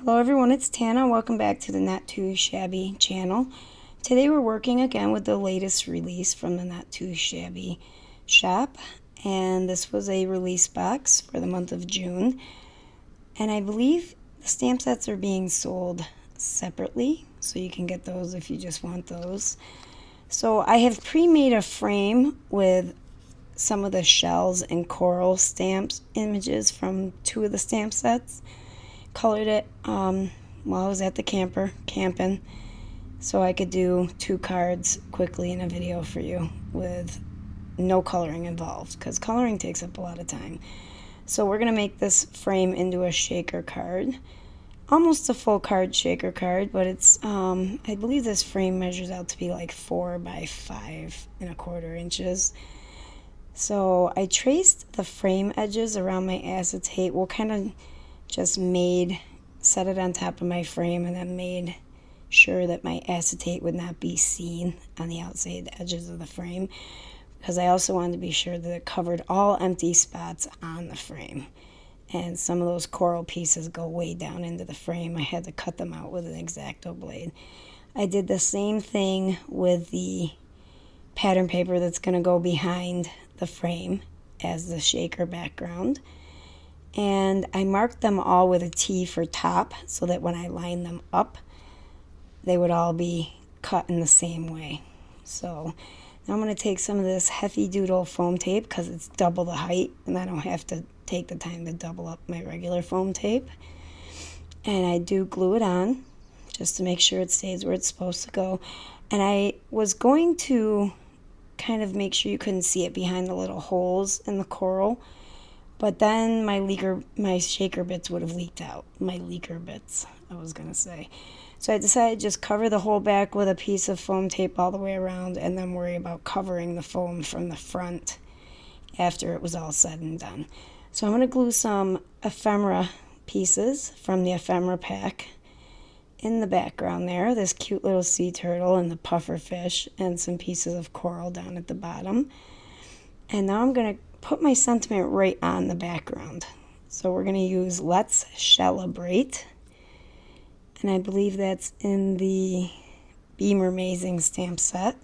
Hello everyone, it's Tana. Welcome back to the Not Too Shabby channel. Today we're working again with the latest release from the Not Too Shabby shop. And this was a release box for the month of June. And I believe the stamp sets are being sold separately, so you can get those if you just want those. So I have pre-made a frame with some of the shells and coral stamps images from two of the stamp sets. Colored it while I was at the camping, so I could do 2 cards quickly in a video for you with no coloring involved, because coloring takes up a lot of time. So we're gonna make this frame into a shaker card, almost a full card shaker card, but it's I believe this frame measures out to be like 4 by 5¼ inches. So I traced the frame edges around my acetate. We'll kind of just set it on top of my frame, and then made sure that my acetate would not be seen on the outside edges of the frame, because I also wanted to be sure that it covered all empty spots on the frame. And some of those coral pieces go way down into the frame. I had to cut them out with an X-Acto blade. I did the same thing with the pattern paper that's going to go behind the frame as the shaker background. And I marked them all with a T for top, so that when I line them up, they would all be cut in the same way. So now I'm going to take some of this Heavy Doodle foam tape, because it's double the height, and I don't have to take the time to double up my regular foam tape. And I do glue it on, just to make sure it stays where it's supposed to go. And I was going to kind of make sure you couldn't see it behind the little holes in the coral, but then my shaker bits would have leaked out. My leaker bits, I was going to say. So I decided to just cover the whole back with a piece of foam tape all the way around, and then worry about covering the foam from the front after it was all said and done. So I'm going to glue some ephemera pieces from the ephemera pack in the background there. This cute little sea turtle and the puffer fish and some pieces of coral down at the bottom. And now I'm going to put my sentiment right on the background. So we're going to use Let's Celebrate, and I believe that's in the Mermazing stamp set.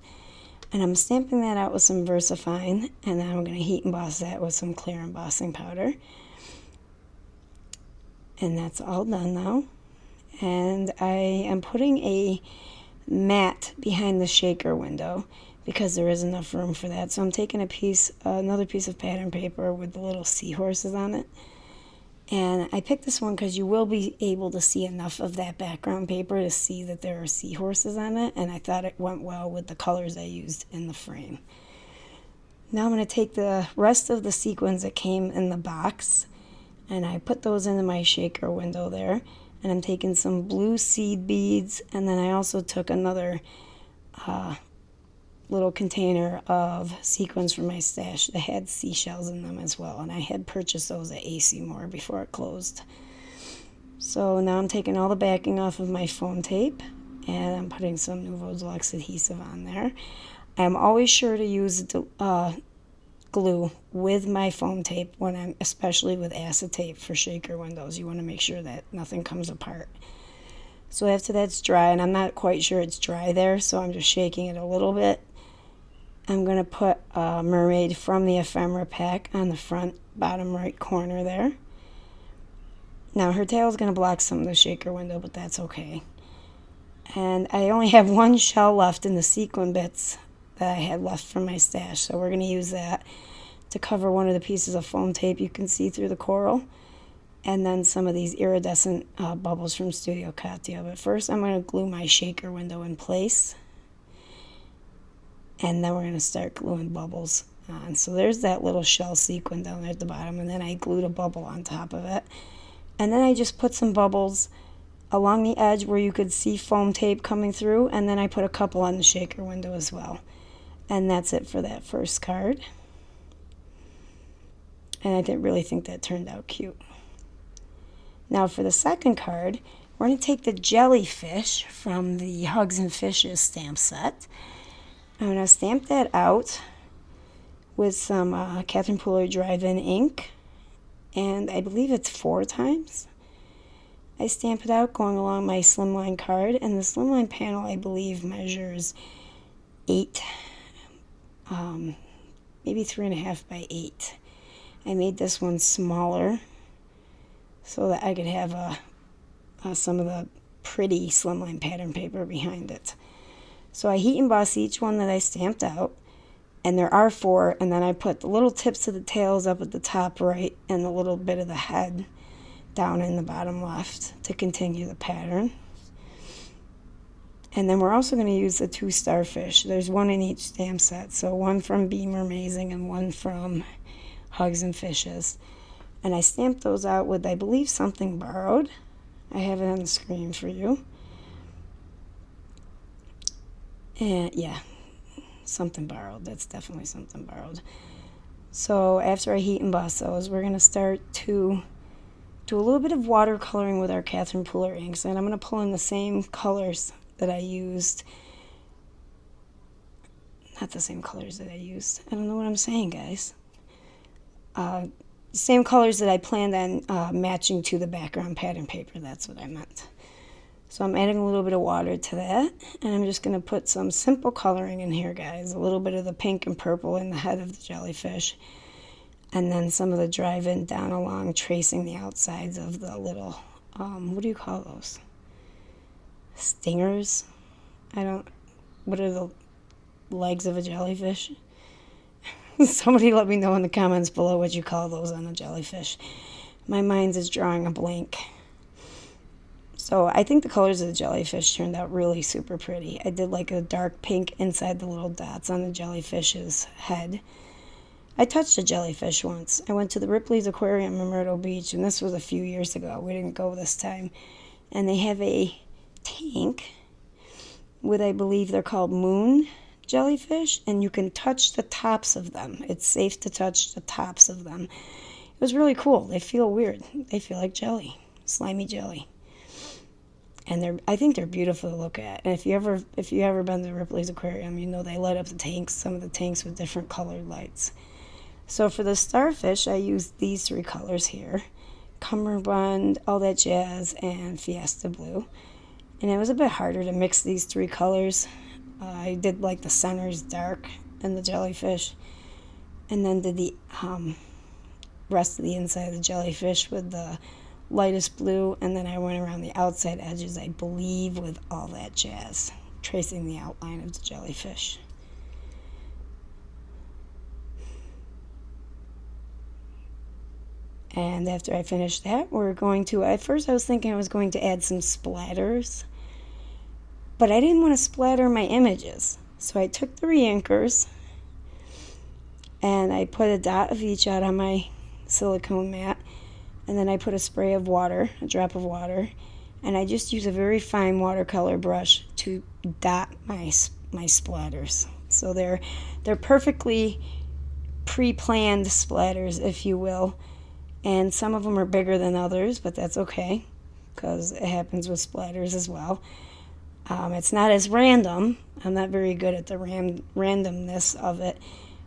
And I'm stamping that out with some VersaFine, and then I'm going to heat emboss that with some clear embossing powder. And that's all done now. And I am putting a mat behind the shaker window, because there is enough room for that. So I'm taking another piece of pattern paper with the little seahorses on it. And I picked this one because you will be able to see enough of that background paper to see that there are seahorses on it. And I thought it went well with the colors I used in the frame. Now I'm going to take the rest of the sequins that came in the box, and I put those into my shaker window there. And I'm taking some blue seed beads, and then I also took another little container of sequins from my stash that had seashells in them as well, and I had purchased those at AC Moore before it closed. So now I'm taking all the backing off of my foam tape, and I'm putting some Nouveau Deluxe adhesive on there. I'm always sure to use glue with my foam tape especially with acetate for shaker windows. You want to make sure that nothing comes apart. So after that's dry, and I'm not quite sure it's dry there, so I'm just shaking it a little bit, I'm going to put a mermaid from the ephemera pack on the front bottom right corner there. Now her tail is going to block some of the shaker window, but that's okay. And I only have one shell left in the sequin bits that I had left from my stash, so we're going to use that to cover one of the pieces of foam tape you can see through the coral, and then some of these iridescent bubbles from Studio Katia. But first I'm going to glue my shaker window in place, and then we're going to start gluing bubbles on. So there's that little shell sequin down there at the bottom, and then I glued a bubble on top of it. And then I just put some bubbles along the edge where you could see foam tape coming through, and then I put a couple on the shaker window as well. And that's it for that first card. And I didn't really think that turned out cute. Now for the second card, we're going to take the jellyfish from the Hugs and Fishes stamp set. I'm going to stamp that out with some Catherine Pooler Drive-In ink, and I believe it's 4 times. I stamp it out going along my slimline card, and the slimline panel, I believe, measures 8, maybe 3.5 by 8. I made this one smaller so that I could have some of the pretty slimline pattern paper behind it. So I heat emboss each one that I stamped out, and there are 4, and then I put the little tips of the tails up at the top right and a little bit of the head down in the bottom left to continue the pattern. And then we're also going to use the 2 starfish. There's 1 in each stamp set, so 1 from Mermazing and 1 from Hugs and Fishes. And I stamped those out with, I believe, Something Borrowed. I have it on the screen for you. And yeah, Something Borrowed. That's definitely Something Borrowed. So after I heat emboss those, we're going to start to do a little bit of watercoloring with our Catherine Pooler inks, and I'm going to pull in the same colors that I used. Not the same colors that I used. I don't know what I'm saying, guys. Same colors that I planned on matching to the background pattern paper. That's what I meant. So I'm adding a little bit of water to that, and I'm just going to put some simple coloring in here, guys. A little bit of the pink and purple in the head of the jellyfish, and then some of the drive-in down along, tracing the outsides of the little, what do you call those? Stingers? What are the legs of a jellyfish? Somebody let me know in the comments below what you call those on a jellyfish. My mind is drawing a blank. So I think the colors of the jellyfish turned out really super pretty. I did like a dark pink inside the little dots on the jellyfish's head. I touched a jellyfish once. I went to the Ripley's Aquarium in Myrtle Beach, and this was a few years ago. We didn't go this time. And they have a tank with, I believe they're called moon jellyfish, and you can touch the tops of them. It's safe to touch the tops of them. It was really cool. They feel weird. They feel like jelly, slimy jelly. And I think they're beautiful to look at. And if you ever been to Ripley's Aquarium, you know they light up the tanks, some of the tanks with different colored lights. So for the starfish, I used these 3 colors here: Cummerbund, All That Jazz, and Fiesta Blue. And it was a bit harder to mix these 3 colors. I did like the centers dark in the jellyfish, and then did the rest of the inside of the jellyfish with the lightest blue, and then I went around the outside edges, I believe, with All That Jazz, tracing the outline of the jellyfish. And after I finished that, we're going to, at first I was thinking I was going to add some splatters, but I didn't want to splatter my images. So I took the reinkers and I put a dot of each out on my silicone mat, and then I put a spray of water, a drop of water, and I just use a very fine watercolor brush to dot my splatters. So they're perfectly pre-planned splatters, if you will. And some of them are bigger than others, but that's okay, because it happens with splatters as well. It's not as random. I'm not very good at the randomness of it,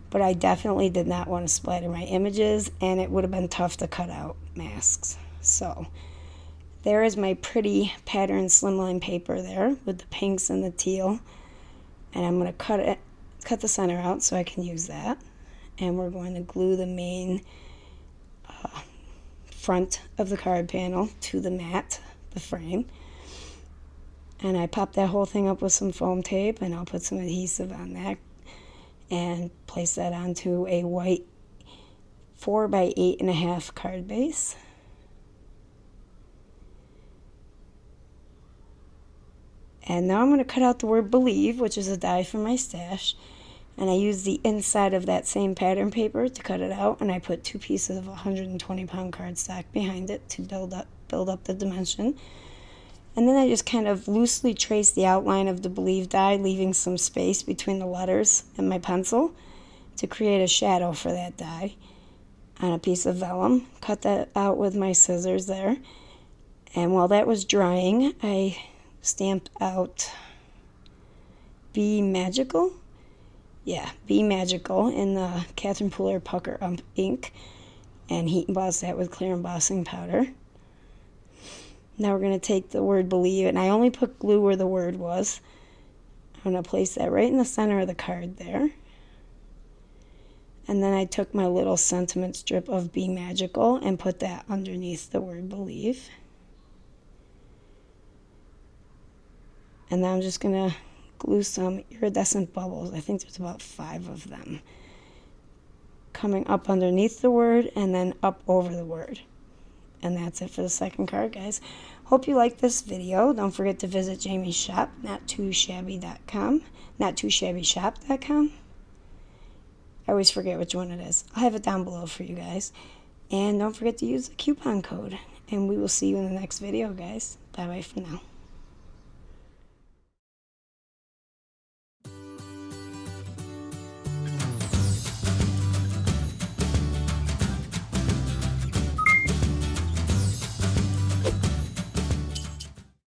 but I definitely did not want to splatter my images, and it would have been tough to cut out masks. So there is my pretty pattern slimline paper there with the pinks and the teal, and I'm going to cut the center out so I can use that. And we're going to glue the main front of the card panel to the mat, the frame. And I popped that whole thing up with some foam tape, and I'll put some adhesive on that and place that onto a white 4 by 8.5 card base. And now I'm going to cut out the word Believe, which is a die from my stash. And I used the inside of that same pattern paper to cut it out, and I put 2 pieces of 120-pound cardstock behind it to build up the dimension. And then I just kind of loosely traced the outline of the Believe die, leaving some space between the letters and my pencil to create a shadow for that die on a piece of vellum. Cut that out with my scissors there. And while that was drying, I stamped out Be Magical. Yeah, Be Magical in the Catherine Pooler Pucker ink, and heat embossed that with clear embossing powder. Now we're going to take the word believe, and I only put glue where the word was. I'm going to place that right in the center of the card there. And then I took my little sentiment strip of be magical and put that underneath the word believe. And now I'm just going to glue some iridescent bubbles. I think there's about 5 of them. Coming up underneath the word and then up over the word. And that's it for the second card, guys. Hope you liked this video. Don't forget to visit Jamie's shop, nottooShabby.com, nottooShabbyShop.com. I always forget which one it is. I'll have it down below for you guys. And don't forget to use the coupon code. And we will see you in the next video, guys. Bye-bye for now.